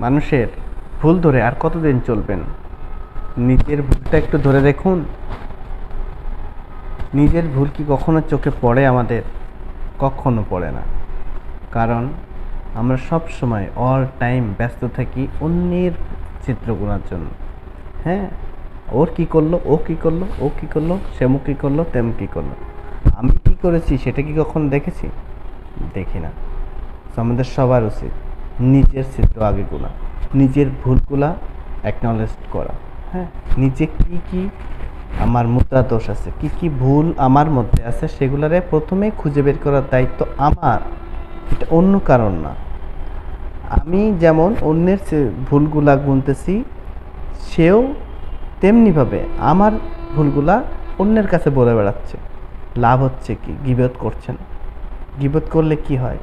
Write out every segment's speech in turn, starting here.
মানুষের ভুল ধরে আর কতদিন চলবেন? নিজের ভুলটা একটু ধরে দেখুন। নিজের ভুল কি কখনো চোখে পড়ে আমাদের? কখনো পড়ে না। কারণ আমরা সব সময় অল টাইম ব্যস্ত থাকি অন্যের চিত্র গোনার জন্য। হ্যাঁ, ওর কি করলো, ও কি করলো, ও কি করলো, সেমু কি করলো, তেমু কি করলো। আমি কি করেছি সেটা কি কখনো দেখেছি? দেখি না। তো আমাদের সবার উচিত নিজের চিত্র আগে গোনা, নিজের ভুলগুলা অ্যাকনলেজ করা। হ্যাঁ, নিজে কি কি আমার মুদ্রা দোষ আছে, কি কি ভুল আমার মধ্যে আছে, সেগুলারে প্রথমে খুঁজে বের করার দায়িত্ব আমার। এটা অন্য কারণ না। আমি যেমন অন্যের ভুলগুলা গুনতেছি, সেও তেমনিভাবে আমার ভুলগুলা অন্যের কাছে বলে বেড়াচ্ছে। লাভ হচ্ছে কি? গীবত করছেন। গীবত করলে কি হয়?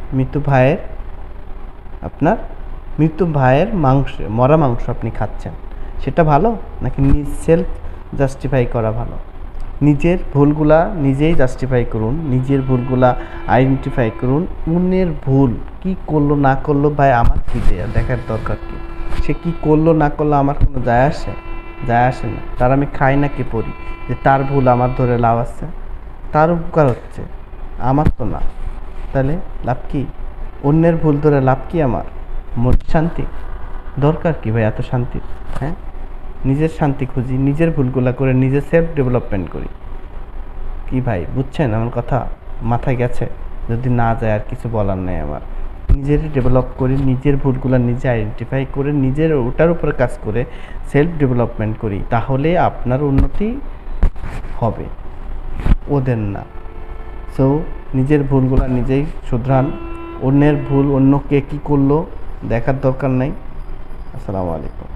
মৃত্যু ভাইয়ের মাংস, মরা মাংস আপনি খাচ্ছেন। সেটা ভালো, নাকি নিজ সেলফ জাস্টিফাই করা ভালো? নিজের ভুলগুলা নিজেই জাস্টিফাই করুন, নিজের ভুলগুলা আইডেন্টিফাই করুন। অন্যের ভুল কি করলো না করলো ভাই আমার কি দেখার দরকার কি? সে কি করলো না করলো আমার কোনো যায় আসে? যায় আসে না। তার আমি খাই না কি পড়ি যে তার ভুল আমার ধরে লাভ আছে? তার উপকার হচ্ছে, আমার তো না। তাহলে লাভ কি? অন্যের ভুল ধরে লাভ কি আমার? মোট শান্তি দরকার কি ভাই এত শান্তি? হ্যাঁ, নিজের শান্তি খুঁজি, নিজের ভুলগুলা করে নিজে সেলফ ডেভেলপমেন্ট করি। কি ভাই, বুঝছেন আমার কথা? মাথায় গেছে? যদি না যায় আর কিছু বলার নেই আমার। নিজের ডেভেলপ করি, নিজের ভুলগুলা নিজে আইডেন্টিফাই করে নিজের ওটার উপরে কাজ করে সেলফ ডেভেলপমেন্ট করি, তাহলে আপনার উন্নতি হবে, ওদের না। সো নিজের ভুলগুলা নিজেই শুধরান। অন্যের ভুল অন্য কে কী করলো দেখার দরকার নাই। আসসালামু আলাইকুম।